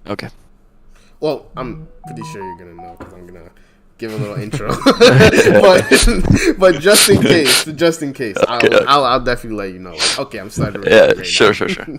Okay. Well, I'm pretty sure you're gonna know because I'm gonna give a little intro. but just in case, Okay. I'll definitely let you know. Like, okay, I'm starting to Yeah. record right Sure. now. Sure. Sure.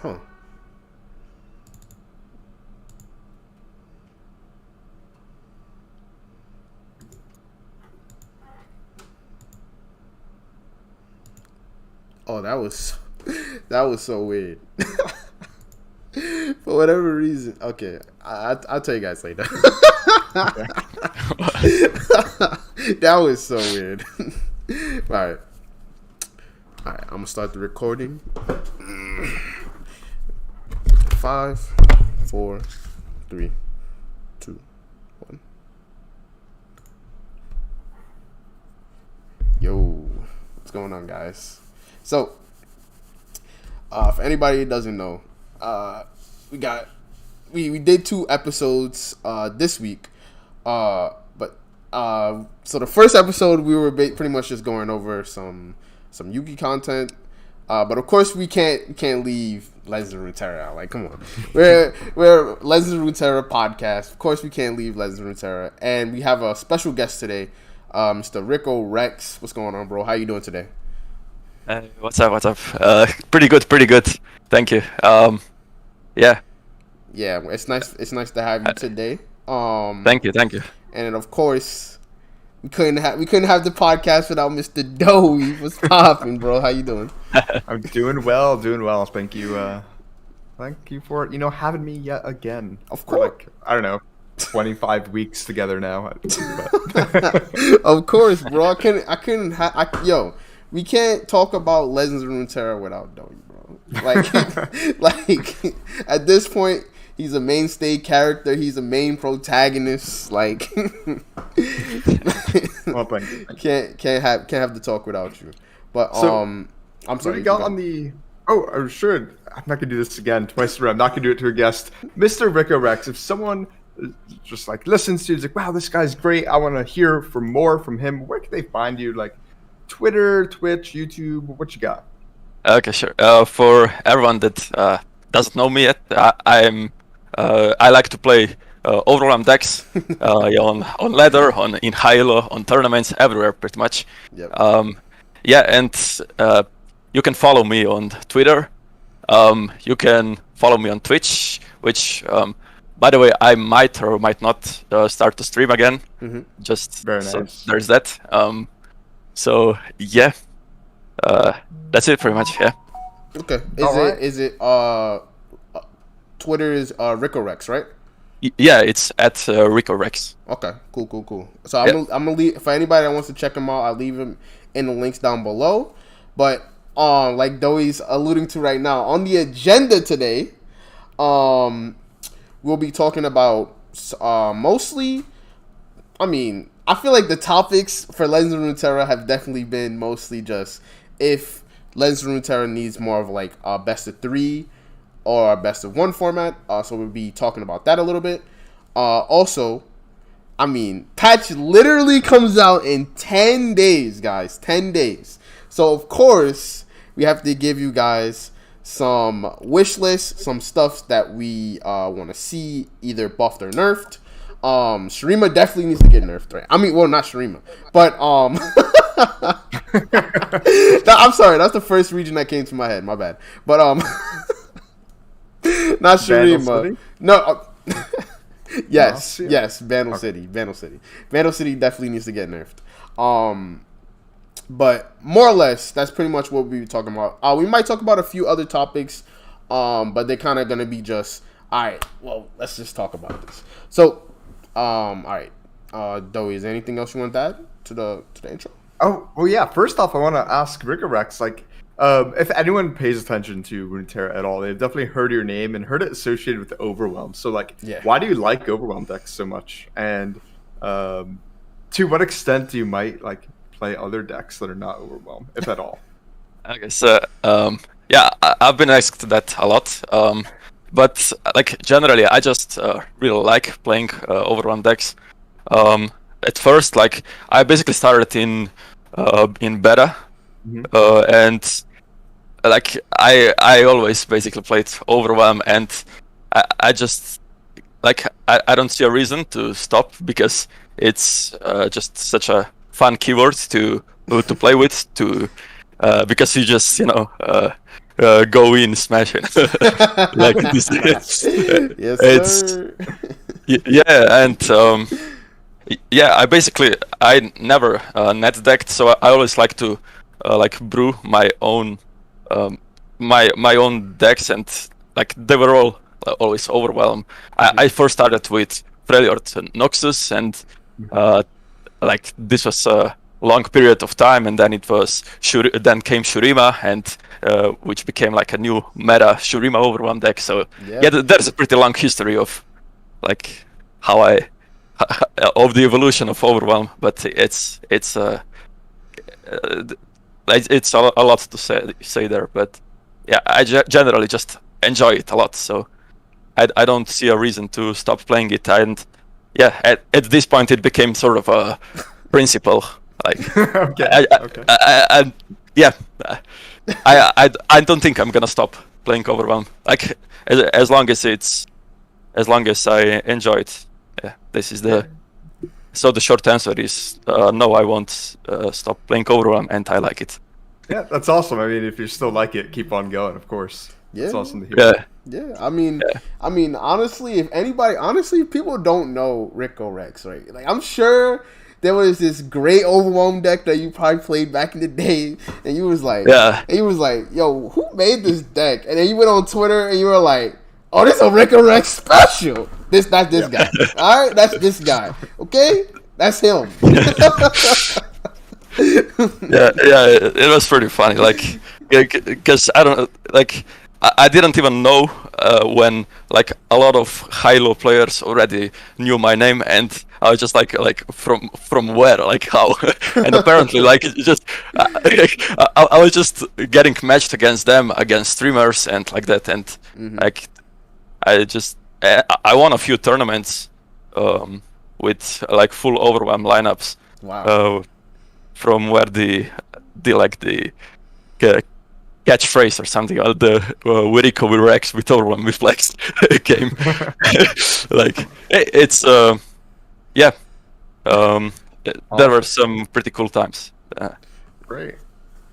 Huh. Oh, that was so weird. For whatever reason. Okay, I'll tell you guys later. That was so weird. All right. I'm gonna start the recording. 5, 4, 3, 2, 1. Yo, what's going on, guys? So, for anybody who doesn't know, we did 2 episodes this week, but so the first episode we were pretty much just going over some Yugi content, but of course we can't leave Legends of Runeterra out. Like, come on, we're Legends of Runeterra podcast. Of course we can't leave Legends of Runeterra, and we have a special guest today, Mr. RickoRex. What's going on, bro? How you doing today? What's up? What's up? Pretty good. Pretty good. Thank you. Yeah. Yeah, it's nice. It's nice to have you today. Thank you. Thank you. And then, of course, we couldn't have the podcast without Mr. Doey. What's popping, bro? How you doing? I'm doing well. Thank you for having me yet again. Of For, course. like, I don't know, 25 weeks together now. Of course, bro. Yo, we can't talk about Legends of Runeterra without Doey, bro. Like at this point, he's a mainstay character. He's a main protagonist. Like, Well, thank you. can't have the talk without you. But So, I'm sorry. We got on the. Oh, I should. I'm not gonna do this again twice around. I'm not gonna do it to a guest, Mr. RickoRex. If someone just like listens to you, is like, wow, this guy's great. I want to hear more from him. Where can they find you? Like Twitter, Twitch, YouTube. What you got? Okay, sure. For everyone that doesn't know me yet, I like to play overall decks yeah, on ladder, in high elo, on tournaments, everywhere pretty much. Yep. Yeah, and you can follow me on Twitter. You can follow me on Twitch, which, by the way, I might or might not start to stream again. Mm-hmm. Just Very so nice. there's that. So yeah, that's it pretty much. Yeah. Okay. Alright. Is it Twitter is RickoRex, right? Yeah, it's at RickoRex. Okay, cool. So I'm gonna leave for anybody that wants to check him out. I'll leave him in the links down below. But like Doey's alluding to right now, on the agenda today, we'll be talking about mostly. I mean, I feel like the topics for Legends of Runeterra have definitely been mostly just if Legends of Runeterra needs more of like a best of 3 or a best of 1 format. So we'll be talking about that a little bit. Also, I mean, patch literally comes out in 10 days, guys. 10 days. So, of course, we have to give you guys some wish lists, some stuff that we want to see either buffed or nerfed. Shurima definitely needs to get nerfed, right? I mean, well, not Shurima, but I'm sorry, that's the first region that came to my head. My bad, but not Shurima. No, yes, Vandal City. Vandal City definitely needs to get nerfed. But more or less, that's pretty much what we were talking about. We might talk about a few other topics, but they're kind of gonna be just all right. Well, let's just talk about this. So, all right, Doey, is there anything else you want to add to the intro? Oh, well, yeah. First off, I want to ask RickoRex, like, if anyone pays attention to Runeterra at all, they've definitely heard your name and heard it associated with Overwhelm. So, like, Yeah. why do you like Overwhelm decks so much? And to what extent do you might like play other decks that are not Overwhelm, if at all? I guess, yeah, I've been asked that a lot. But like generally, I just really like playing Overwhelm decks. At first, like I basically started in beta, and like I always basically played Overwhelm, and I just like I don't see a reason to stop because it's just such a fun keyword to play with because you just go in smash it like this. Yes, It's sir. yeah, and yeah, I never net decked, so I always like to like brew my own my own decks, and like they were all always Overwhelm. I first started with Freljord and Noxus, and like this was a long period of time, and then it was then came Shurima, and which became like a new meta Shurima Overwhelm deck. So yeah, there's a pretty long history of like how I of the evolution of Overwhelm, but it's it's a lot to say there, but yeah, I generally just enjoy it a lot, so I don't see a reason to stop playing it. And yeah, at this point it became sort of a principle. Like, Okay. yeah, I don't think I'm gonna stop playing Overwhelm. Like as long as I enjoy it. Yeah, this is the. So the short answer is no, I won't stop playing Overwhelm, and I like it. Yeah, that's awesome. I mean, if you still like it, keep on going, of course. Yeah. It's awesome to hear. Yeah, I mean, honestly, if people don't know RickoRex, right? Like, I'm sure there was this great Overwhelm deck that you probably played back in the day, and you was like, yo, who made this deck? And then you went on Twitter and you were like, oh, this is a RickoRex special. That's this guy. All right, that's this guy. Okay, that's him. It was pretty funny. Like, because I don't like. I didn't even know when like a lot of high-low players already knew my name, and I was just like from where, like how, and apparently like just I was just getting matched against them, against streamers and like that, and like I won a few tournaments with like full Overwhelm lineups. Wow. From where the catchphrase or something, or the RickoRex with Overwhelm with Flex game. Like it's yeah. There were some pretty cool times. Great.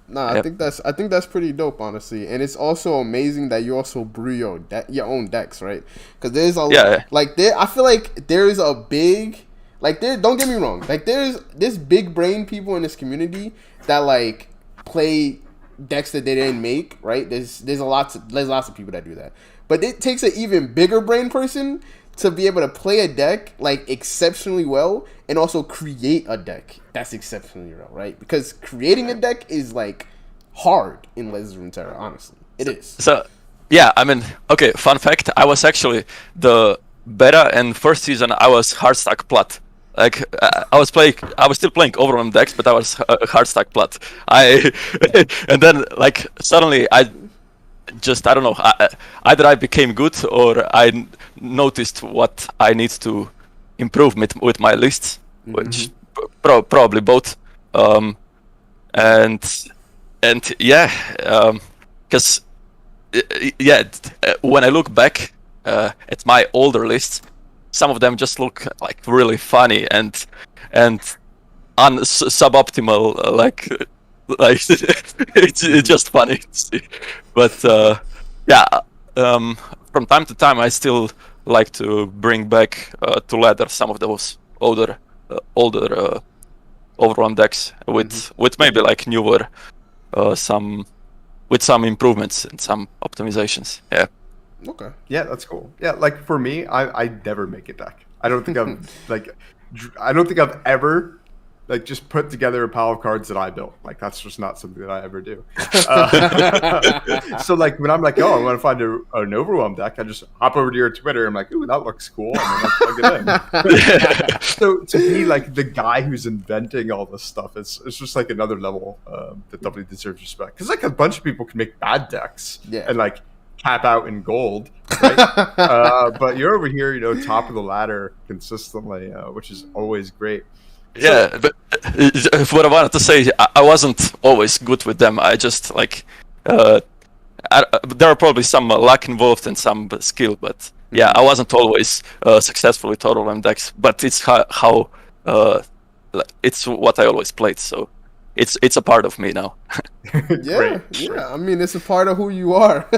Nah, I think that's pretty dope, honestly, and it's also amazing that you also brew your own decks, right? Because there's I feel like there's a big don't get me wrong, like there's this big brain people in this community that like play decks that they didn't make, right? There's lots of people that do that, but it takes an even bigger brain person to be able to play a deck like exceptionally well and also create a deck that's exceptionally well, right? Because creating a deck is like hard in Legends of Runeterra, honestly. It is. So yeah, I mean, okay, fun fact, I was actually the beta and first season I was hardstack plat. Like I was still playing Overwhelm decks, but I was hardstack plat. And then like suddenly I don't know, either I became good or I noticed what I need to improve with my lists, which probably both. And yeah, because when I look back at my older lists, some of them just look like really funny and suboptimal, like it's just funny to see. But yeah, from time to time I still like to bring back to ladder some of those older Overwhelm decks with maybe like newer with some improvements and some optimizations. Yeah. Okay. Yeah, that's cool. Yeah, like for me, I never make a deck. I don't think I've I don't think I've ever like just put together a pile of cards that I built. Like that's just not something that I ever do. So like when I'm like, oh, I want to find an Overwhelm deck, I just hop over to your Twitter. I'm like, ooh, that looks cool. And then I plug it in. So to me, like the guy who's inventing all this stuff, it's just like another level that definitely deserves respect. Because like a bunch of people can make bad decks and like cap out in gold, right? But you're over here, top of the ladder consistently, which is always great. Yeah, but what I wanted to say, I wasn't always good with them. I just like there are probably some luck involved and some skill, but yeah, I wasn't always successful with Overwhelm decks. But it's how it's what I always played, so it's a part of me now. Yeah. I mean, it's a part of who you are.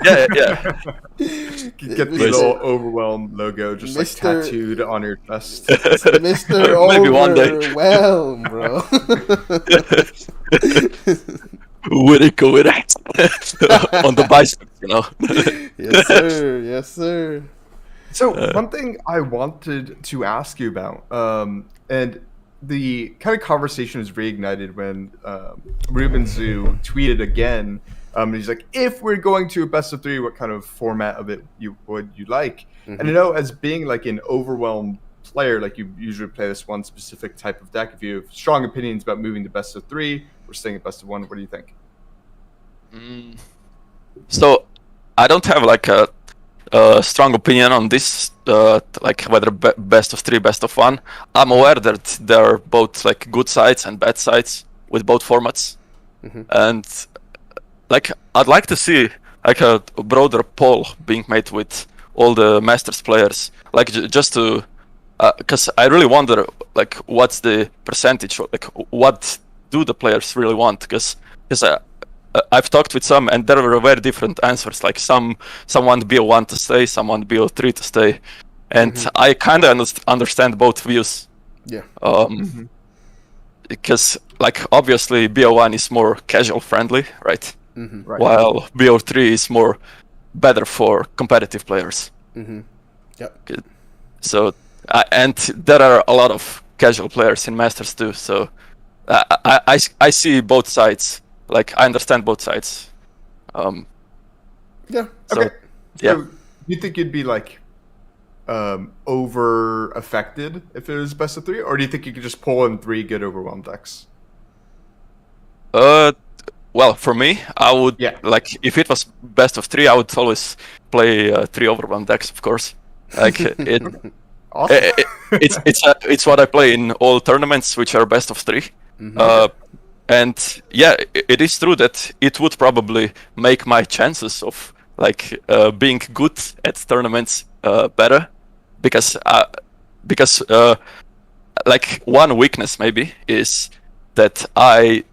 yeah. Get the little Overwhelm logo just like tattooed on your chest. Mr. Maybe one day. Overwhelm, bro. RickoRex on the biceps, Yes, sir. So one thing I wanted to ask you about, and the kind of conversation was reignited when Ruben Zoo tweeted again. He's like, if we're going to a best of 3, what kind of format of it would you like? Mm-hmm. And as being like an Overwhelm player, like you usually play this one specific type of deck. If you have strong opinions about moving to best of 3 or staying at best of 1, what do you think? So I don't have like a strong opinion on this, like whether best of 3, best of 1. I'm aware that there are both like good sides and bad sides with both formats, and like I'd like to see like a broader poll being made with all the Masters players, like just to, because I really wonder like what's the percentage, like what do the players really want? Because I've talked with some, and there were very different answers. Like some want BO1 to stay, some want BO3 to stay, and I kind of understand both views. Yeah. Because like obviously BO1 is more casual friendly, right? Right. While BO3 is more better for competitive players. Yep. So and there are a lot of casual players in Masters too. So I see both sides. Like I understand both sides. Yeah. So, okay. Yeah. So, do you think you'd be like over affected if it was best of 3, or do you think you could just pull in 3 good Overwhelm decks? Well, for me, I would like if it was best of 3, I would always play 3 Overwhelm decks, of course. Like Awesome. it's what I play in all tournaments, which are best of 3. And yeah, it is true that it would probably make my chances of like being good at tournaments better, because like one weakness maybe is that I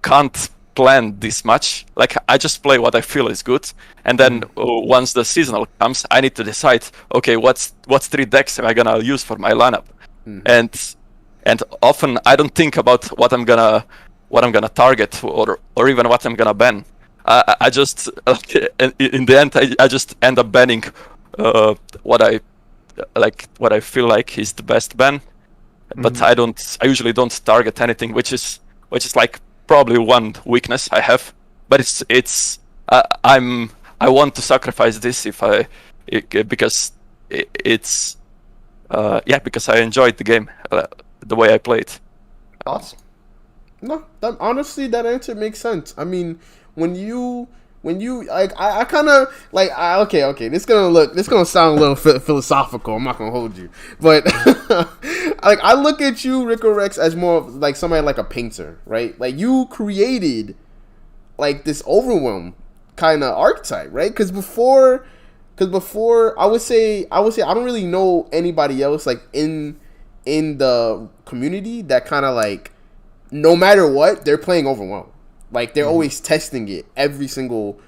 can't plan this much. Like I just play what I feel is good, and then once the seasonal comes, I need to decide, okay, what's 3 decks am I gonna use for my lineup, and often I don't think about what I'm gonna target or even what I'm gonna ban. I just in the end I just end up banning what I feel like is the best ban, but I usually don't target anything, which is like probably one weakness I have. But it's I want to sacrifice this because I enjoyed the game. The way I played. Awesome. No, honestly, that answer makes sense. I mean, when you like, I kind of like, okay, this gonna sound a little philosophical. I'm not gonna hold you, but like I look at you, RickoRex, as more of, like somebody like a painter, right? Like you created like this Overwhelm kind of archetype, right? Because before I would say I don't really know anybody else like in the community that kind of like, no matter what, they're playing Overwhelm. Like they're always testing it every single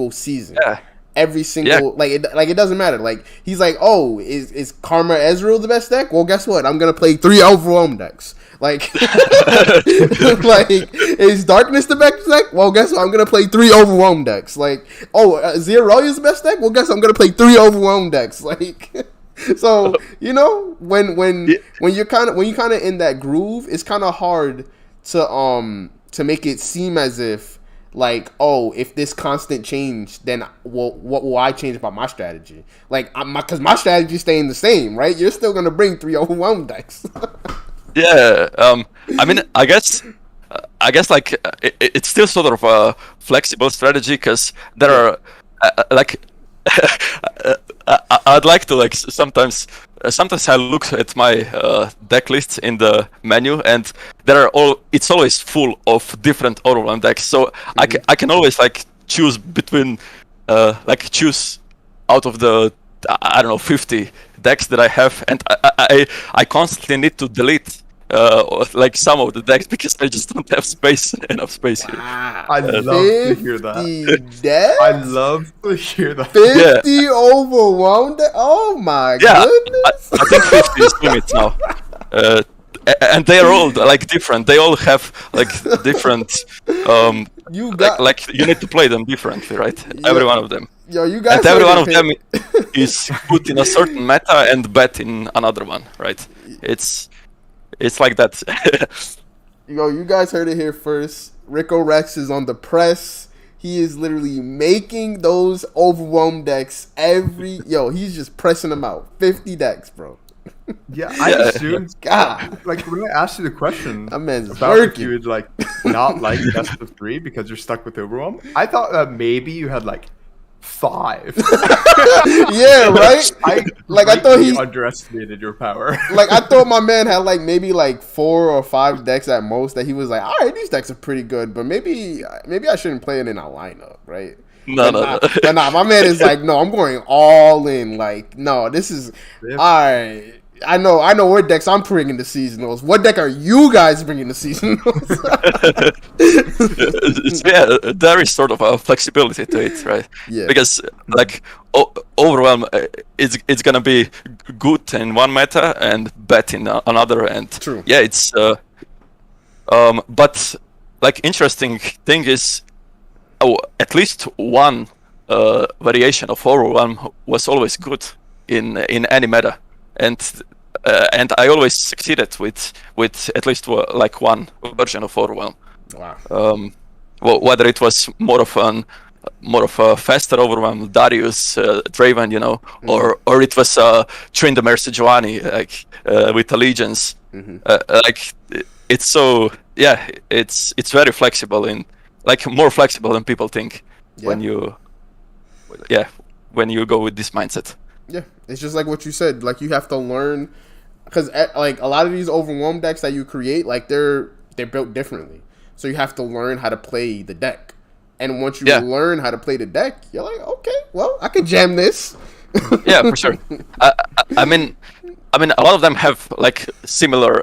season. Yeah. Every single it doesn't matter. Like he's like, oh, is Karma Ezreal the best deck? Well, guess what? I'm gonna play 3 Overwhelm decks. Like, like is Darkness the best deck? Well, guess what? I'm gonna play 3 Overwhelm decks. Like, oh, Zeralia is the best deck? Well, guess what? I'm gonna play 3 Overwhelm decks. Like. So you know when Yeah. you kind of in that groove, it's kind of hard to make it seem as if like, oh, if this constant change, then what will I change about my strategy? Like, because my strategy is staying the same, right? You're still gonna bring 3 overwhelm decks. Yeah, I mean, I guess like it's still sort of a flexible strategy because there are like I'd like to like sometimes I look at my deck lists in the menu and it's always full of different overwhelm decks. So I can always like choose between choose out of the I don't know 50 decks that I have, and I constantly need to delete like some of the decks because I just don't have enough space here. Wow. I love to hear that. 50 decks? I love to hear that. 50 overwhelmed decks? Oh my Yeah, goodness. I think 50 is limit now. And they are all like different. They all have like different. You got like you need to play them differently, right? Every one of them. Yo, you guys And every heard one of it them here. is put in a certain meta and bet in another one, right? It's like that. Yo, you guys heard it here first. RickoRex is on the press. He is literally making those overwhelmed decks he's just pressing them out. 50 decks, bro. Yeah, I assumed. God. Like when I asked you the question That man's about if working. you would like not like best of 3 because you're stuck with overwhelm, I thought that maybe you had like 5. Yeah, right? I thought greatly he underestimated your power. like I thought my man had like maybe like 4 or 5 decks at most that he was like, all right, these decks are pretty good, but maybe I shouldn't play it in a lineup, right? No. But nah, my man is like, no, I'm going all in. Like, no, this is Yeah. all right. I know what decks I'm bringing to seasonals. What deck are you guys bringing to seasonals? Yeah, there is sort of a flexibility to it, right? Yeah. Because like overwhelm, it's gonna be good in one meta and bad in another, and True. yeah, it's but like interesting thing is, at least one variation of overwhelm was always good in any meta, and I always succeeded with at least like one version of overwhelm. Wow. Whether it was more of a faster overwhelm, Darius, Draven, or it was Tryndamere Sejuani, like with Allegiance. Like it's so it's very flexible like more flexible than people think when you go with this mindset. Yeah, it's just like what you said. Like you have to learn, because like a lot of these overwhelmed decks that you create, like they're built differently. So you have to learn how to play the deck. And once you learn how to play the deck, you're like, okay, well, I can jam this. Yeah, for sure. I mean, a lot of them have like similar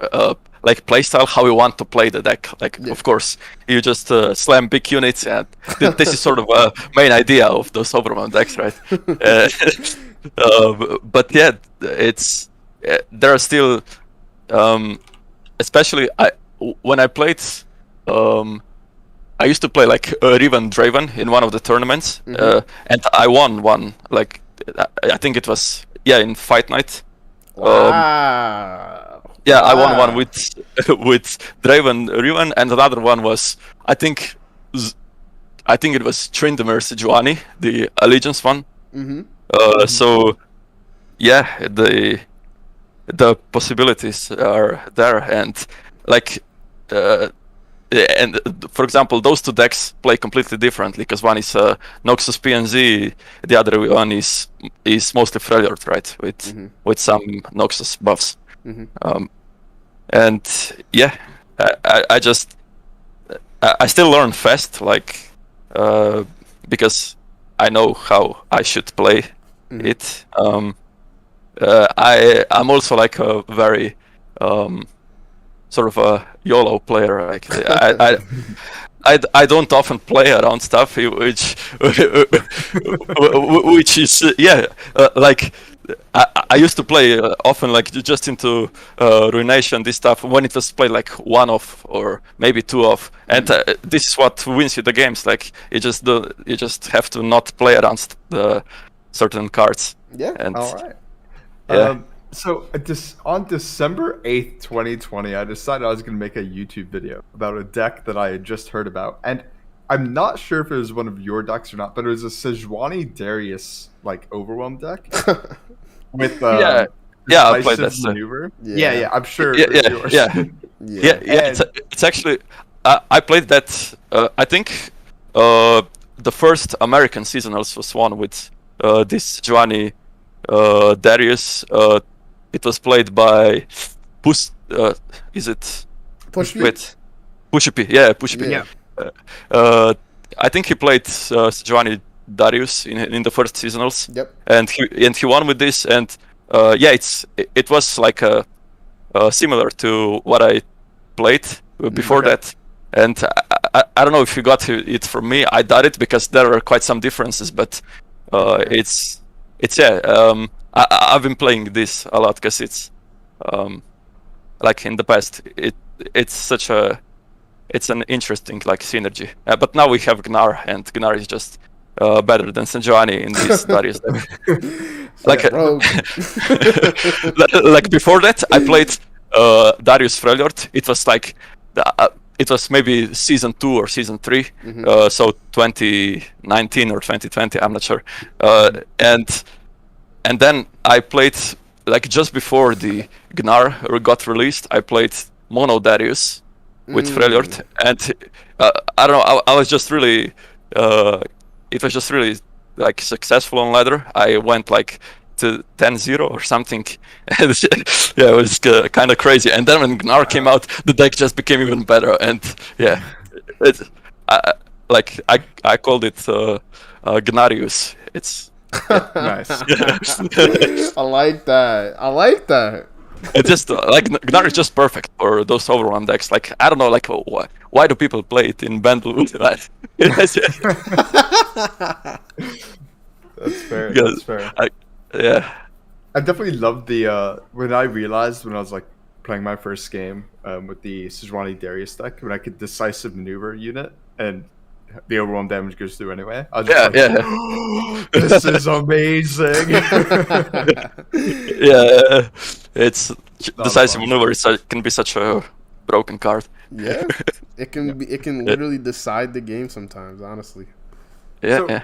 like playstyle how you want to play the deck. Like, of course, you just slam big units, and this is sort of a main idea of those overwhelmed decks, right? But yeah, it's there are still, especially when I played. I used to play like Riven Draven in one of the tournaments, and I won one. Like I think it was in Fight Night. Wow. Yeah, I won one with Draven Riven, and another one was I think it was Tryndamere Sejuani, the Allegiance one. So yeah, the possibilities are there, and like. And for example, those two decks play completely differently because one is Noxus PNZ, the other one is mostly Freljord, right? With some Noxus buffs. And yeah, I still learn fast, like because I know how I should play it. I'm also like a very sort of a YOLO player. Like I don't often play around stuff which is like I used to play often like just into Ruination, this stuff when it was played like one off or maybe two off, and this is what wins you the games. Like you just have to not play around the certain cards. Yeah. And All right. Yeah. So on December 8th, 2020, I decided I was going to make a YouTube video about a deck that I had just heard about. And I'm not sure if it was one of your decks or not, but it was a Sejuani Darius like Overwhelm deck with Yeah. Yeah, I played decisive that. maneuver. Yeah. Yeah, I'm sure Yeah, it was yeah, yours. yeah. Yeah. Yeah. It's actually I played that. I think the first American seasonals was won with this Giovanni Darius. It was played by is it Push me. wait Pushipi? Yeah, Pushipi. Yeah. I think he played Giovanni Darius in the first seasonals. Yep. And he won with this. And yeah, it was like similar to what I played before Okay. that. And I don't know if you got it from me. I doubt it because there are quite some differences. But it's yeah. I've been playing this a lot because it's like in the past. It's an interesting like synergy. But now we have Gnar, and Gnar is just better than Sanjoani in this Darius deck. Like Rogue. like before that, I played Darius Freljord. It was like it was maybe season 2 or season 3, so 2019 or 2020. I'm not sure. And then I played like just before the Gnar got released. I played Mono Darius with Freljord, and I don't know. I was just really. It was just really like successful on ladder. I went like to 10-0 or something. And yeah, it was kind of crazy. And then when Gnar came out, the deck just became even better. And yeah, I called it Gnarius. It's Nice. I like that. it's just like Gnar is just perfect for those overrun decks. Like I don't know, like why do people play it in Bandlewood? That's fair. Yeah. That's fair. Yeah. I definitely loved the when I realized when I was like playing my first game with the Sejuani Darius deck when I could decisive maneuver unit and the overwhelm damage goes through anyway. I was just this is amazing. Yeah, it's decisive fun. maneuver. Can be such a broken card. Yeah. It can literally decide the game sometimes, honestly. Yeah, So- yeah.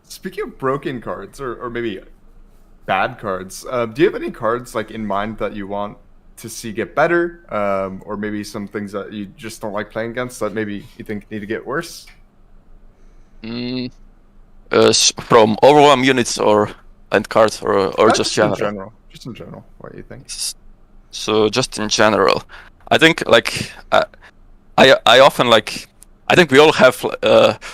Speaking of broken cards or maybe bad cards, do you have any cards like in mind that you want to see get better, or maybe some things that you just don't like playing against that maybe you think need to get worse? From overwhelm units or end cards or just in general. general. Just in general, what do you think? So just in general, I think like I often like. I think we all have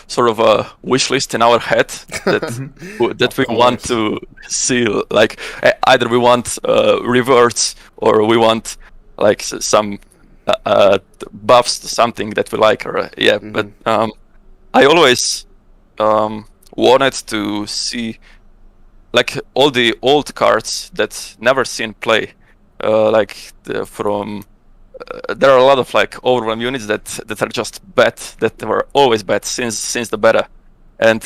sort of a wish list in our head that we want to see. Like either we want reverts or we want like some buffs to something that we like. Or yeah, but I always wanted to see like all the old cards that never seen play, from. There are a lot of like overwhelm units that are just bad, that were always bad since the beta, and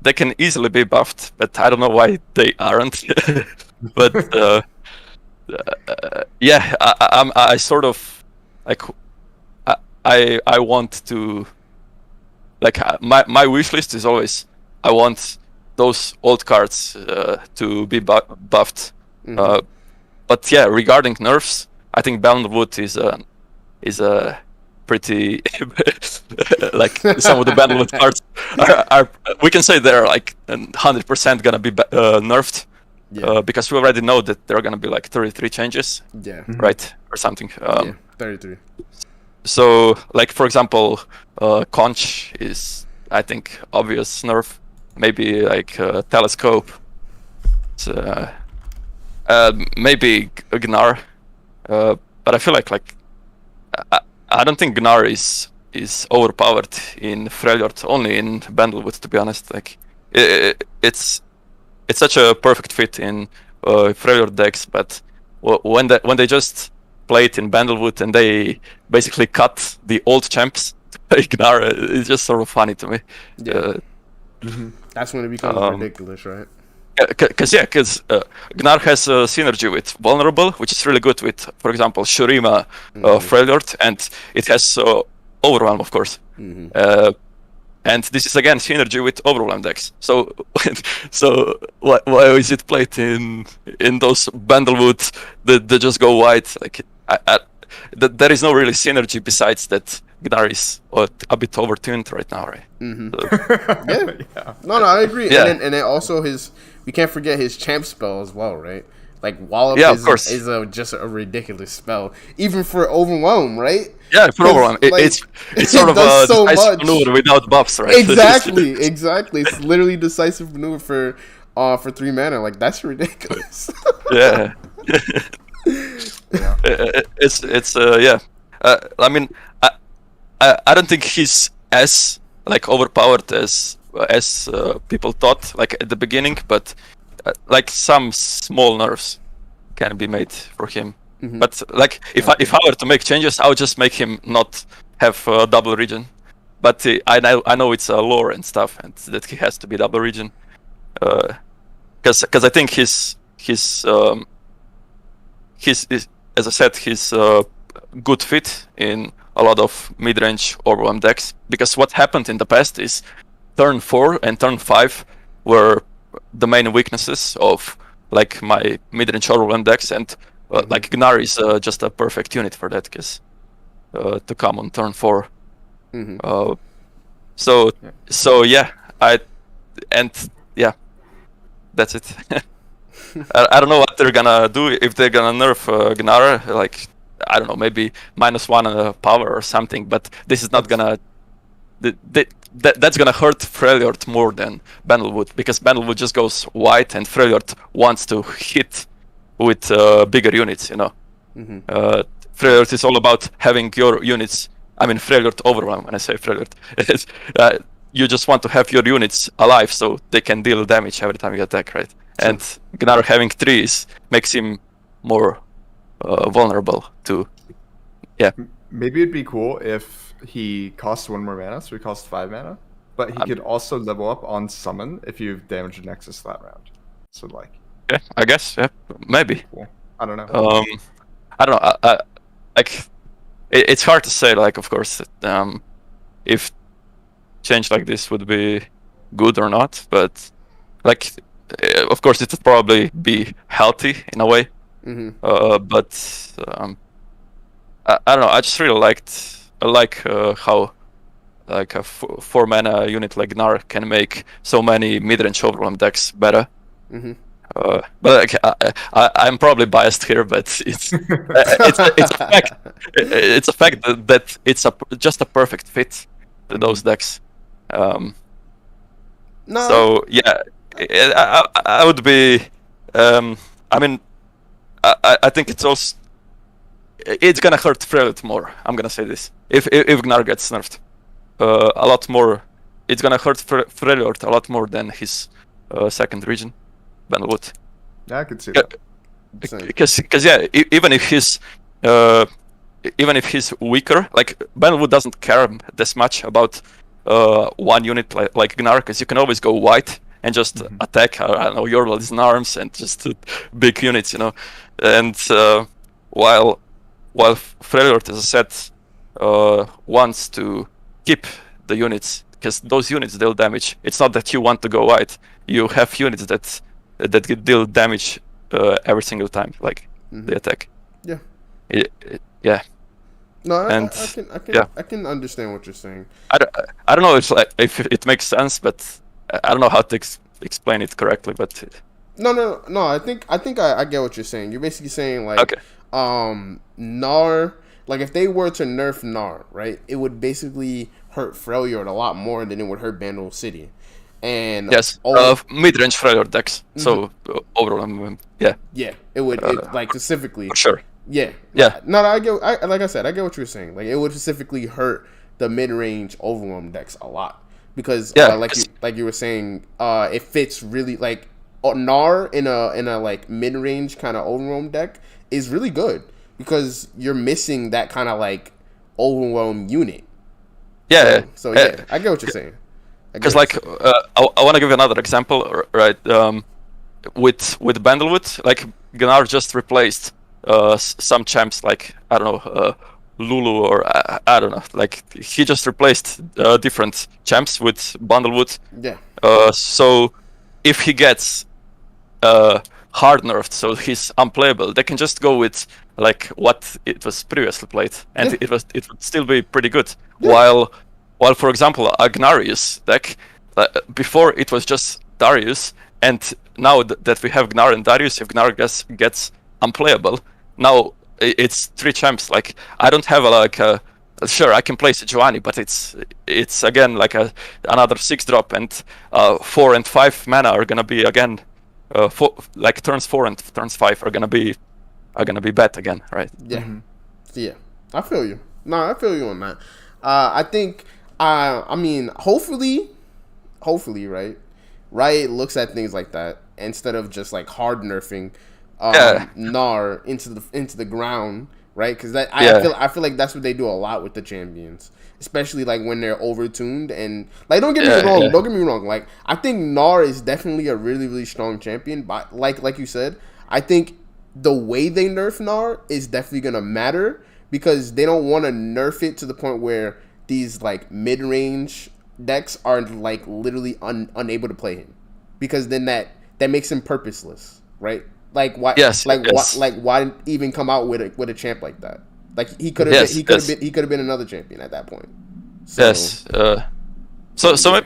they can easily be buffed, but I don't know why they aren't. But yeah, I sort of like I want to like my wish list is always I want those old cards to be buffed. But yeah, regarding nerfs, I think Bandlewood is a pretty like some of the Bandlewood cards are we can say they're like 100% gonna be nerfed, because we already know that there are gonna be like 33 changes, right, or something. 33. So like for example, Conch is I think obvious nerf. Maybe like Telescope. Maybe Gnar. But I feel like I don't think Gnar is overpowered in Freljord, only in Bandlewood, to be honest. Like it's such a perfect fit in Freljord decks, but when they just play it in Bandlewood and they basically cut the old champs to play Gnar, it's just sort of funny to me. Yeah. That's when it becomes ridiculous, right? Because Gnar has a synergy with Vulnerable, which is really good with, for example, Shurima, Freljord, and it has Overwhelm, of course. And this is again synergy with Overwhelm decks. So, so why is it played in those Bandlewood that just go white? Like, there is no really synergy besides that Gnar is a bit overtuned right now, right? Yeah. No, I agree. Yeah. And then also we can't forget his champ spell as well, right? Like Wallop is just a ridiculous spell, even for Overwhelm, right? Yeah, for Overwhelm, it's sort of a so decisive much maneuver without buffs, right? Exactly. It's literally decisive maneuver for 3 mana. Like, that's ridiculous. Yeah. It's yeah. I mean, I don't think he's as like overpowered as people thought like at the beginning, but like some small nerfs can be made for him. But like if I were to make changes, I would just make him not have double region. But I know it's lore and stuff, and that he has to be double region. Because I think his as I said, he's good fit in a lot of mid-range Overwhelm decks. Because what happened in the past is turn 4 and turn 5 were the main weaknesses of like my mid-range Overwhelm decks, and like Gnar is just a perfect unit for that, because to come on turn 4. So yeah, that's it. I don't know what they're gonna do, if they're gonna nerf Gnar, like I don't know, maybe -1 power or something. But this is not gonna. That's gonna hurt Freljord more than Bandlewood, because Bandlewood just goes white, and Freljord wants to hit with bigger units. You know, Freljord is all about having your units. I mean, Freljord Overwhelm. When I say Freljord, you just want to have your units alive so they can deal damage every time you attack, right? And Gnar having 3s makes him more vulnerable to. Yeah. Maybe it'd be cool if he costs 1 more mana, so he costs 5 mana, but he could also level up on summon if you've damaged Nexus that round. So like. Yeah, I guess. Yeah, maybe. Cool. I don't know. I don't know. Like, it's hard to say. Like, of course, if change like this would be good or not, but like, of course, it would probably be healthy in a way. But I don't know. I just really like how like a 4 mana unit like Gnar can make so many mid-range Overwhelm decks better. But like, I'm probably biased here, but it's a fact. It's a fact that it's just a perfect fit to those decks. So yeah, I would be. I mean, I think it's gonna hurt Freljord more. I'm gonna say this. If Gnar gets nerfed, a lot more. It's gonna hurt Freljord a lot more than his second region, Bandlewood. Yeah, I could see that. Because yeah, even if he's weaker, like Bandlewood doesn't care this much about one unit like Gnar, because you can always go white and just attack. I don't know, Yorvald's in arms and just big units, you know. And while Freljord, as I said, wants to keep the units, because those units deal damage. It's not that you want to go white. You have units that deal damage every single time, like they attack. Yeah. Yeah. No, And I can understand what you're saying. I don't know if it makes sense, but I don't know how to explain it correctly. But No. I think I get what you're saying. You're basically saying like, okay. Gnar, like if they were to nerf Gnar, right, it would basically hurt Freljord a lot more than it would hurt Bandle City. And yes, mid-range Freljord decks. So overall, yeah. Yeah, it would like specifically. For sure. Yeah. Yeah. No, like I said, I get what you're saying. Like it would specifically hurt the mid-range Overwhelm decks a lot because like you were saying, it fits really like Gnar in a like mid-range kind of Overwhelm deck is really good because you're missing that kind of like Overwhelm unit. Yeah. So yeah, I get what you're saying. Because like I want to give you another example, right? with Bandlewood, like Gnar just replaced some champs, like I don't know, Lulu or I don't know, like he just replaced different champs with Bundlewood. Yeah. So if he gets hard nerfed, so he's unplayable, they can just go with like what it was previously played, and it would still be pretty good. While for example, Agnarius deck, before it was just Darius, and now that we have Gnar and Darius, if Gnar gets unplayable, now it's 3 champs. Like I don't have sure I can play Sejuani, but it's again like another 6-drop, and 4 and 5 mana are gonna be again like turns 4 and turns 5 are gonna be bad again, right? Yeah. Mm-hmm. Yeah, I feel you. No, I feel you on that. I think I mean hopefully, right? Riot looks at things like that instead of just like hard nerfing Gnar into the ground, right? Because I feel like that's what they do a lot with the champions, especially like when they're overtuned and like don't get me wrong. Don't get me wrong. Like I think Gnar is definitely a really really strong champion, but like you said, I think the way they nerf Gnar is definitely gonna matter because they don't want to nerf it to the point where these like mid range decks are like literally unable to play him, because then that makes him purposeless, right? Like why? Yes. Why even come out with a champ like that? Like he could have been another champion at that point. So, yes. So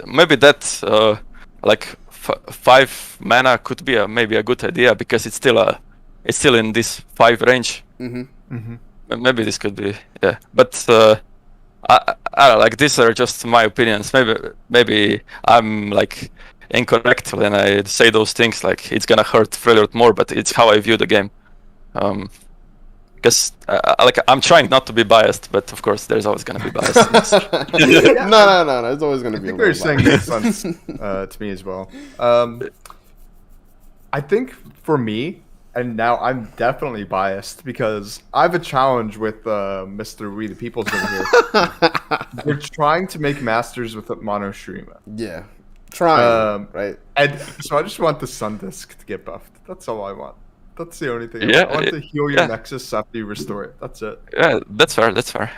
maybe that like 5 mana could be maybe a good idea because it's still in this 5 range. Mm-hmm. Mm-hmm. Maybe this could be but I don't know, like these are just my opinions. Maybe I'm like incorrect when I say those things. Like it's gonna hurt Freljord more, but it's how I view the game. Because like I'm trying not to be biased, but of course there's always gonna be bias. No. It's always gonna be. I think what you're saying makes sense to me as well. I think for me, and now I'm definitely biased because I have a challenge with Mr. We the Peoples over here. We're trying to make masters with Mono Shurima. Yeah, trying, right? And so I just want the Sun Disc to get buffed. That's all I want. That's the only thing. Yeah, I want to heal your Nexus after you restore it. That's it. Yeah, that's fair.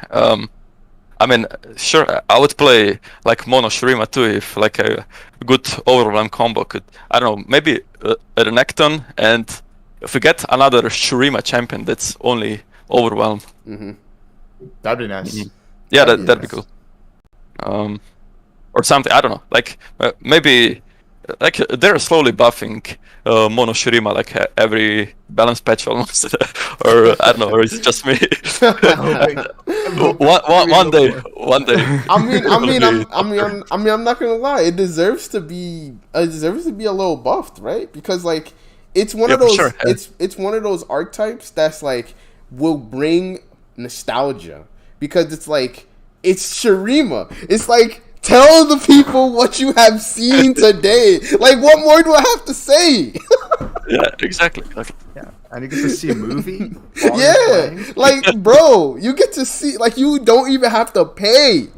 I mean, sure, I would play like Mono Shurima too if like a good overwhelm combo could, I don't know, maybe a Renekton, and if we get another Shurima champion that's only overwhelm. Mm-hmm. That'd be nice. Mm-hmm. Yeah, that'd be cool. Or something, I don't know, like maybe like they're slowly buffing Mono Shurima like every balance patch almost, or I don't know, or it's just me. one day. I'm not gonna lie. It deserves to be a little buffed, right? Because like it's one of those. Sure, yeah. It's one of those archetypes that's like will bring nostalgia because it's like it's Shurima. It's like tell the people what you have seen today. Like what more do I have to say? Yeah, exactly. Yeah, and you get to see a movie. Yeah, like bro, you get to see. Like you don't even have to pay.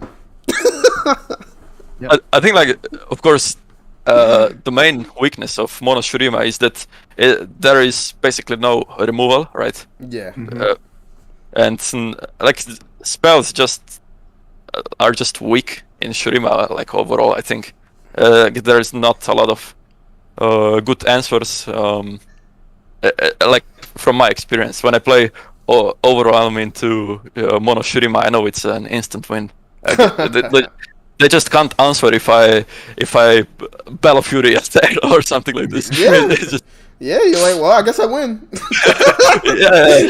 I think, like, of course, the main weakness of Mono Shurima is that there is basically no removal, right? Yeah. And like spells just are just weak in Shurima. Like overall, I think there is not a lot of good answers. Like from my experience, when I play Overwhelm into Mono Shurima, I know it's an instant win. They just can't answer if I Bell of Fury attack or something like this. Yeah. Just, yeah, you're like, well, I guess I win. Yeah.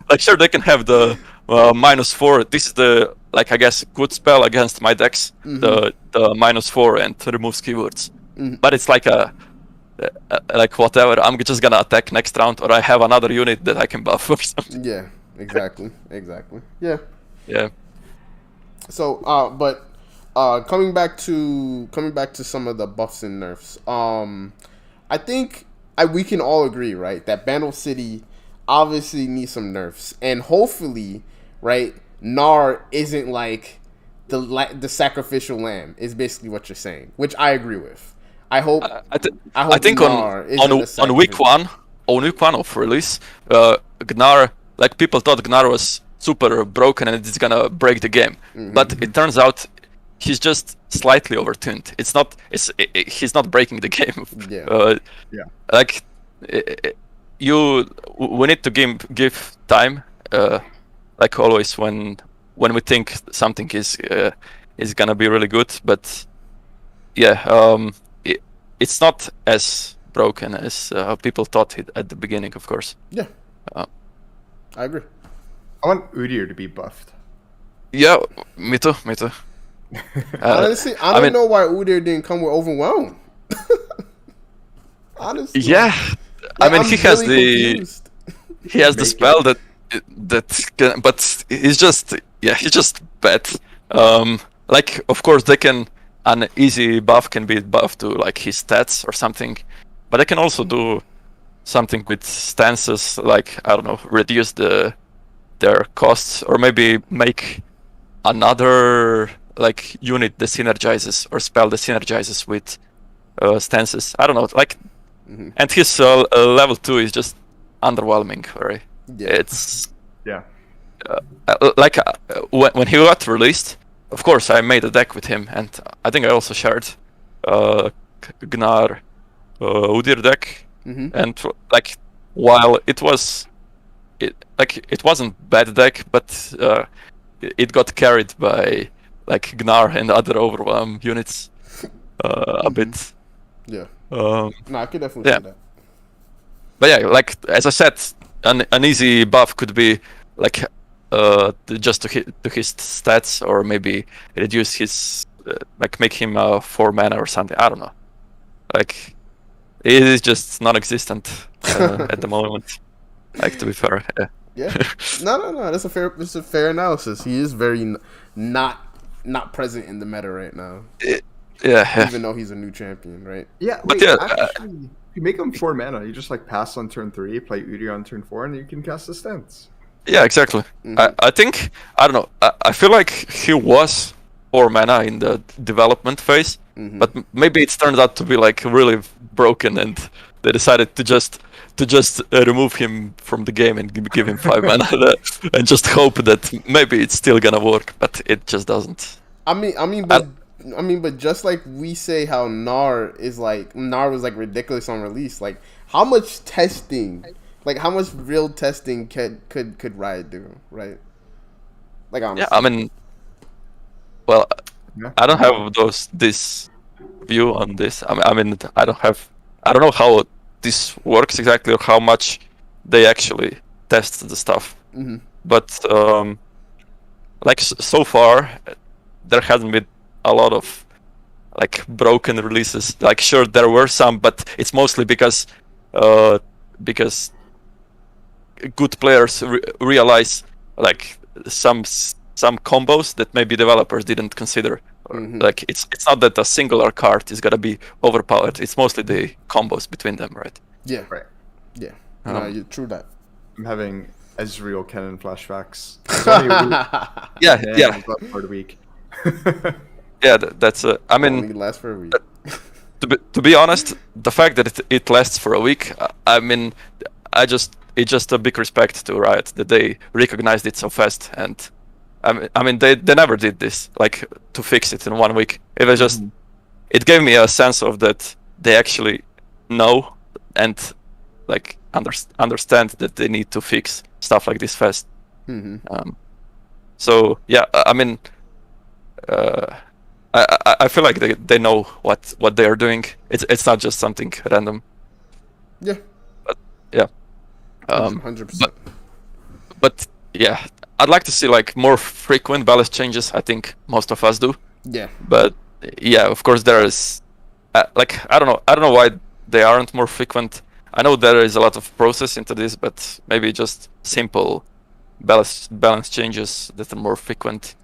Like sure, they can have the -4. This is the, like, I guess good spell against my decks. The -4 and removes keywords. But it's like like whatever. I'm just gonna attack next round, or I have another unit that I can buff or something. Yeah, exactly. Yeah. Yeah. So, but coming back to some of the buffs and nerfs. I think we can all agree, right, that Bandle City obviously needs some nerfs, and hopefully, right, Gnar isn't like the sacrificial lamb. Is basically what you're saying, which I agree with. I hope. I think Gnar isn't a side on week division. one of release, Gnar, like people thought Gnar was super broken and it's gonna break the game, but it turns out he's just slightly overtuned. He's not breaking the game. Yeah. Yeah. Like we need to give time. Like always when we think something is gonna be really good, but yeah, it's not as broken as people thought it at the beginning, of course. Yeah. I agree. I want Udyr to be buffed. Yeah, me too. Honestly, I don't know why Udyr didn't come with Overwhelm. Honestly. Yeah, I mean, he has confused. the spell that but he's just bad. Like of course an easy buff can be buffed to like his stats or something, but they can also do something with stances, like I don't know, reduce their costs, or maybe make another like unit that synergizes or spell that synergizes with stances. I don't know, like, and his level 2 is just underwhelming. Right? Yeah. It's Yeah. like when he got released, of course I made a deck with him, and I think I also shared Gnar Udyr deck, and like while it wasn't bad deck, but it got carried by like Gnar and other Overwhelm units a bit. Yeah. No, I could definitely see that. But yeah, like as I said, an easy buff could be like just to his stats, or maybe reduce his like make him 4 mana or something. I don't know. Like it is just non-existent at the moment. Like, to be fair. Yeah. No. That's a fair analysis. He is very not present in the meta right now. Yeah. Even though he's a new champion, right? Yeah, But wait, yeah, actually, you make him 4 mana. You just like pass on turn 3, play Udyr on turn 4, and you can cast the stance. Yeah, exactly. I think, I don't know, I feel like he was 4 mana in the development phase, but maybe it's turned out to be like really broken, and they decided to just remove him from the game and give him 5 mana and just hope that maybe it's still gonna work, but it just doesn't. But just like we say how Gnar was like ridiculous on release, like how much testing, like how much real testing could Riot do, right? Like honestly. Yeah, I mean, well, I don't have this view on this. I mean, I don't know how this works exactly, or how much they actually test the stuff. But like so far, there hasn't been a lot of like broken releases. Like sure, there were some, but it's mostly because good players realize like some combos that maybe developers didn't consider. Like it's not that a singular card is gonna be overpowered. It's mostly the combos between them, right? Yeah. Right. Yeah. No, you're true that. I'm having Ezreal Kennen flashbacks. It's only a week. Yeah. For the week. Yeah, that's. I mean, only lasts for a week. To be honest, the fact that it lasts for a week, I mean, it's just a big respect to Riot that they recognized it so fast, and I mean they never did this, like to fix it in 1 week. It was just, it gave me a sense of that they actually know and like understand that they need to fix stuff like this fast. So yeah, I mean, I feel like they know what they are doing. It's not just something random. Yeah. But yeah. 100%. But yeah, I'd like to see like more frequent balance changes. I think most of us do. Yeah. But yeah, of course there is like I don't know why they aren't more frequent. I know there is a lot of process into this, but maybe just simple balance changes that are more frequent.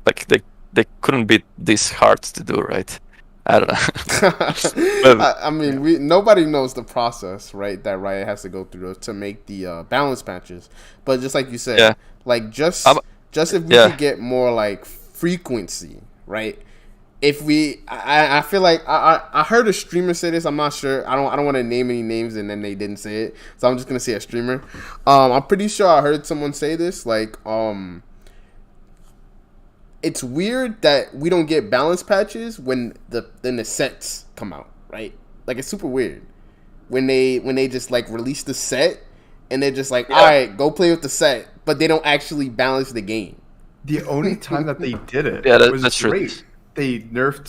Like they couldn't be this hard to do, right? I don't know. I mean, nobody knows the process, right? That Riot has to go through to make the balance patches. But just like you said, like just if we could get more like frequency, right? if I feel like I heard a streamer say this. I'm not sure. I don't want to name any names, and then they didn't say it, so I'm just gonna say a streamer. I'm pretty sure I heard someone say this. Like, it's weird that we don't get balance patches when the sets come out, right? Like, it's super weird when they just like release the set and they're just like, all right, go play with the set, but they don't actually balance the game. The only time that they did it was that's great. true. They nerfed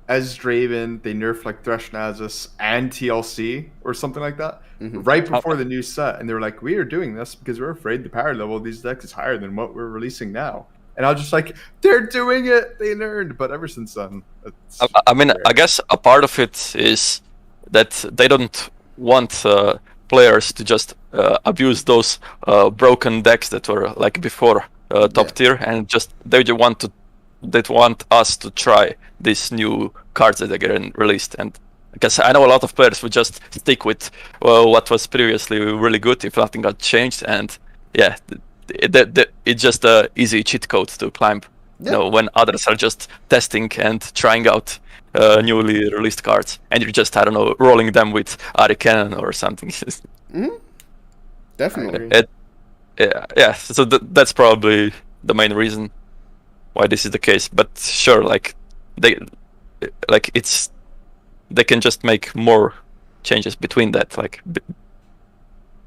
Draven, they nerfed like Thresh Nasus and TLC or something like that right before the new set, and they were like, we are doing this because we're afraid the power level of these decks is higher than what we're releasing now. And I was just like, they're doing it, they learned. But ever since then, I mean, I guess a part of it is that they don't want players to just abuse those broken decks that were like before top tier, and just they want us to try these new cards that are getting released. And because I know a lot of players would just stick with what was previously really good if nothing got changed, and yeah, it's just a easy cheat code to climb. You know, when others are just testing and trying out newly released cards, and you're just, I don't know, rolling them with Ari Cannon or something. Definitely. So that's probably the main reason why this is the case. But sure, like they can just make more changes between that, like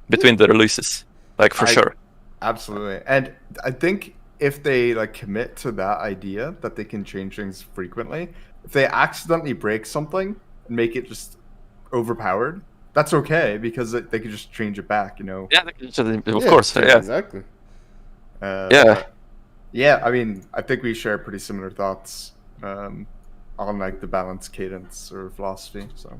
between the releases, like for sure. Absolutely. And I think if they like commit to that idea that they can change things frequently, if they accidentally break something and make it just overpowered, that's okay, because they could just change it back, you know. Yeah, of course. Yeah, exactly. Yeah, I mean, I think we share pretty similar thoughts on like the balance, cadence, or philosophy. So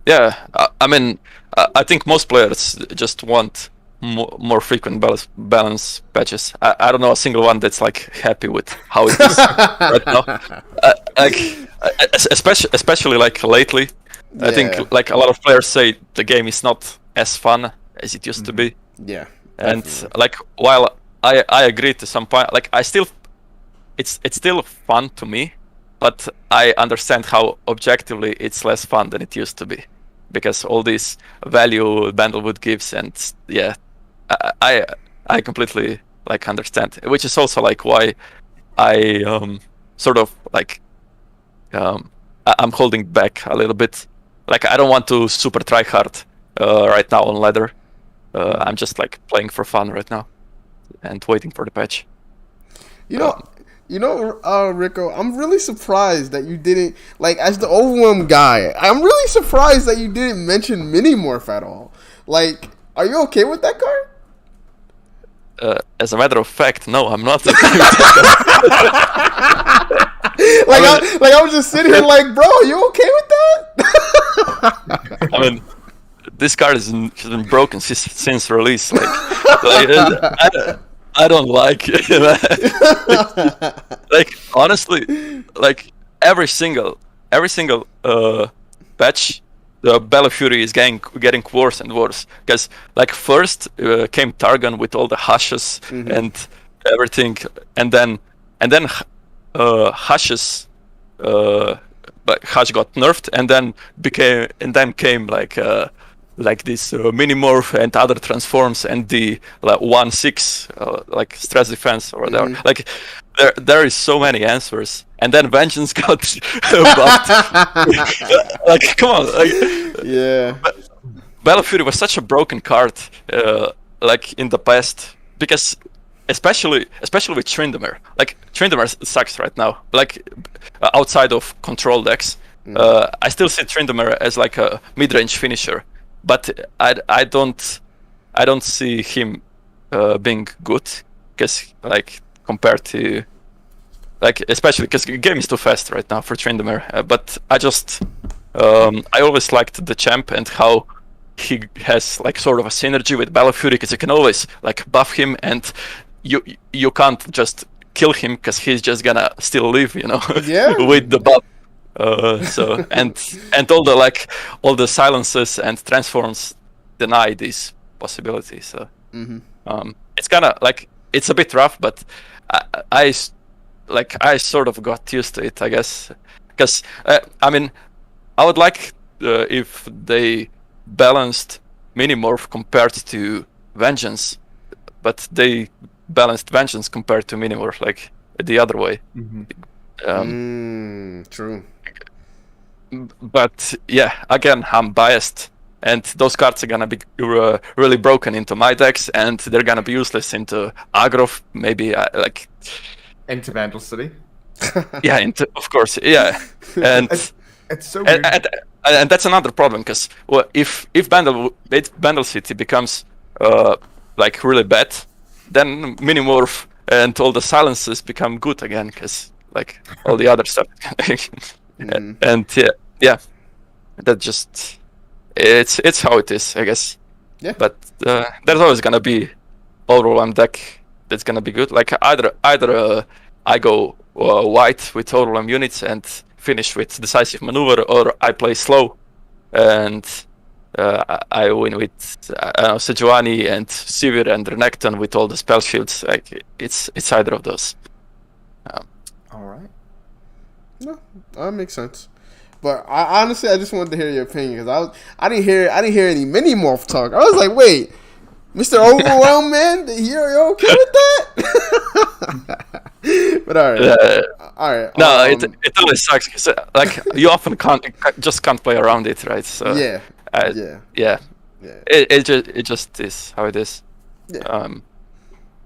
yeah, I mean, I think most players just want more frequent balance patches. I don't know a single one that's like happy with how it is right now. Like especially like lately, I think like a lot of players say the game is not as fun as it used to be. Yeah, and like while I agree to some point, like it's still fun to me, but I understand how objectively it's less fun than it used to be, because all this value Bandlewood gives, and yeah. I completely like understand, which is also like why I sort of like I'm holding back a little bit. Like I don't want to super try hard right now on ladder. I'm just like playing for fun right now and waiting for the patch. You know, Rico, I'm really surprised that you didn't, like, as the Overwhelm guy, I'm really surprised that you didn't mention Minimorph at all. Like, are you okay with that card? As a matter of fact, no, I'm not. I was just sitting here like, bro, are you okay with that? I mean, this card has been broken since release. Like I don't like it. Like honestly, like every single patch, the Bella Fury is getting worse and worse. Because like first came Targon with all the hushes and everything, and then hushes, but Hush got nerfed, and then came like this Minimorph and other transforms and the like 1/6 like stress defense or whatever. Like there is so many answers, and then Vengeance got buffed. Like come on, like, yeah. Battle Fury was such a broken card, like in the past, because especially with Tryndamere. Like Tryndamere sucks right now. Like outside of control decks, I still see Tryndamere as like a mid-range finisher, but I don't see him being good, because like compared to like especially because the game is too fast right now for Tryndamere. But I always liked the champ and how he has like sort of a synergy with Battle Fury, because you can always like buff him and you can't just kill him because he's just gonna still live, you know, with the buff. So and all the silences and transforms deny these possibilities. So it's kind of like it's a bit rough, but like I sort of got used to it, I guess, because I mean, I would like if they balanced Minimorph compared to Vengeance, but they balanced Vengeance compared to Minimorph, like the other way. True. But yeah, again, I'm biased, and those cards are gonna be really broken into my decks, and they're gonna be useless into aggro, maybe like Into Vandal City. yeah, into, of course, yeah, and It's so weird. and that's another problem, because if Vandal City becomes like really bad, then Minimorph and all the silences become good again, because like all the other stuff. And yeah, that just it's how it is, I guess. Yeah. But there's always gonna be overwhelm deck that's gonna be good. Like either I go white with overwhelm units and finish with decisive maneuver, or I play slow and I win with Sejuani and Sivir and Renekton with all the spell shields. Like it's either of those. All right. No, that makes sense. But I honestly just wanted to hear your opinion, because I didn't hear any Minimorph talk. I was like, wait, Mr. Overwhelm, man, you're okay with that? But all right. No, it always sucks, because like you often can't play around it, right? So yeah. It just is how it is. Yeah.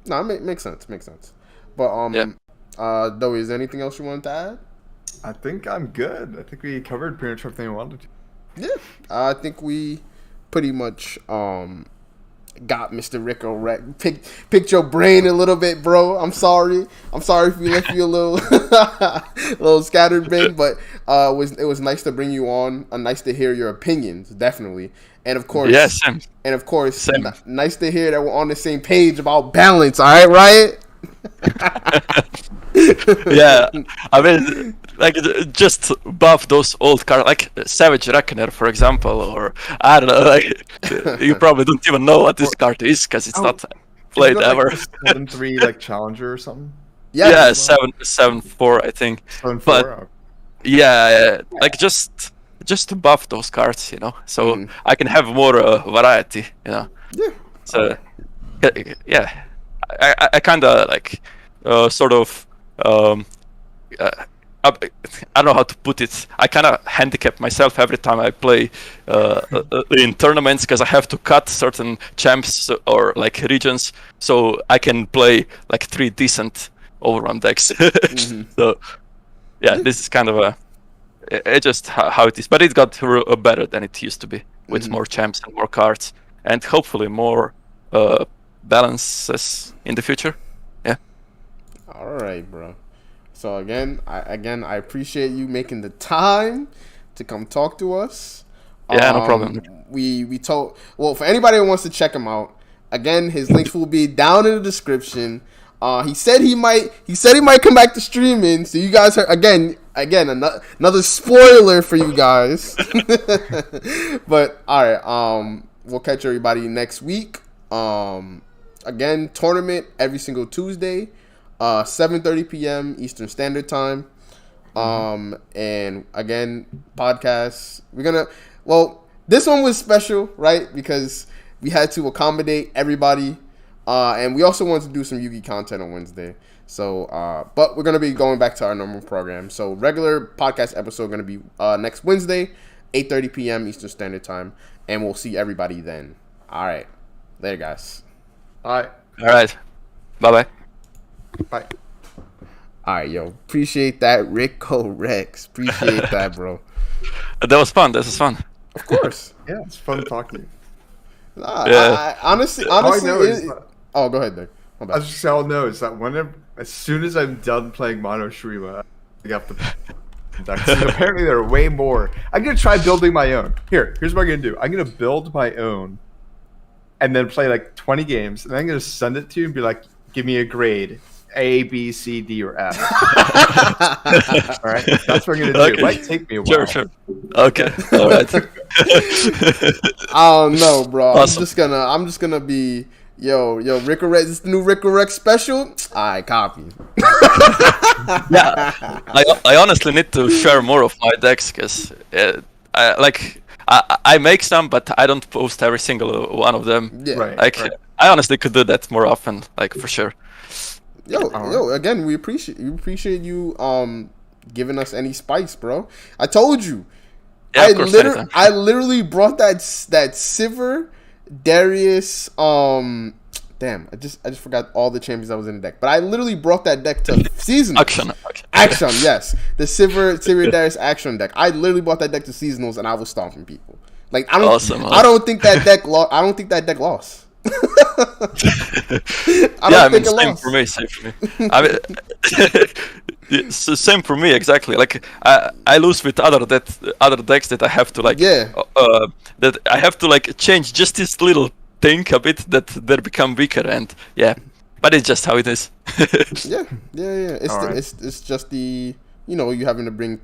No, it makes sense. But Dowie, is there anything else you wanted to add? I think I'm good. I think we covered pretty much everything we wanted to. Yeah, I think we pretty much got Mr. RickoRex. Picked your brain a little bit, bro. I'm sorry if we left you a little little scattered bit, but it was nice to bring you on. Nice to hear your opinions, definitely. And of course, same. And of course, Same. Nice to hear that we're on the same page about balance. All right, Riot? Yeah, I mean, like just buff those old cards, like Savage Reckoner, for example, or I don't know. Like you probably don't even know what this card is, because it's not played ever. Like 7-3 like challenger or something. Yeah, 7-4, I think. 7-4. But yeah, like just to buff those cards, you know, so I can have more variety, you know. Yeah. So yeah, I kind of like sort of I don't know how to put it. I kind of handicap myself every time I play in tournaments, because I have to cut certain champs or like regions, so I can play like 3 decent overrun decks. So yeah, this is kind of it's just how it is. But it got better than it used to be, with more champs and more cards, and hopefully more balances in the future. Yeah. All right, bro. So again, I appreciate you making the time to come talk to us. Yeah, no problem. We told, well, for anybody who wants to check him out, again, his links will be down in the description. He said he might come back to streaming. So you guys are again another spoiler for you guys. But all right, we'll catch everybody next week. Again, tournament every single Tuesday. 7:30 p.m. Eastern Standard Time. And again, podcasts. This one was special, right? Because we had to accommodate everybody. And we also wanted to do some Yugi content on Wednesday. So, but we're going to be going back to our normal program. So, regular podcast episode going to be next Wednesday, 8:30 p.m. Eastern Standard Time. And we'll see everybody then. All right. Later, guys. All right. Bye-bye. Bye. All right, yo. Appreciate that, RickoRex. Appreciate that, bro. That was fun. This was fun. Of course. Yeah, it's fun talking to you. Nah, Yeah. Honestly, All I know is oh, go ahead, Nick. My bad. I was just saying, all I know is that as soon as I'm done playing Mono Shurima, I got the decks. And apparently there are way more. I'm gonna try building my own. Here's what I'm gonna do. I'm gonna build my own, and then play like 20 games, and I'm gonna send it to you and be like, give me a grade. A, B, C, D, or F. All right, that's what I'm gonna do. Okay. It might take me a while. Sure. Okay. All right. I don't know, bro. Awesome. I'm just gonna be Yo, RickoRex, this new RickoRex special. I copy. Yeah, I honestly need to share more of my decks because I make some, but I don't post every single one of them. Yeah. Right. Like I honestly could do that more often, like for sure. Yo, again, we appreciate you giving us any spice, bro. I told you. Yeah, of course, anytime. I literally brought that Sivir, Darius, damn, I just forgot all the champions that was in the deck. But I literally brought that deck to seasonals. Action, yes. The Sivir Darius action deck. I literally brought that deck to seasonals and I was stomping people. Like I don't think that deck lost. I don't think that deck lost. Same for me. I mean, same for me exactly. Like I lose with other decks that I have to like that I have to like change just this little thing a bit that they become weaker, and but it's just how it is. yeah. It's just the you having to bring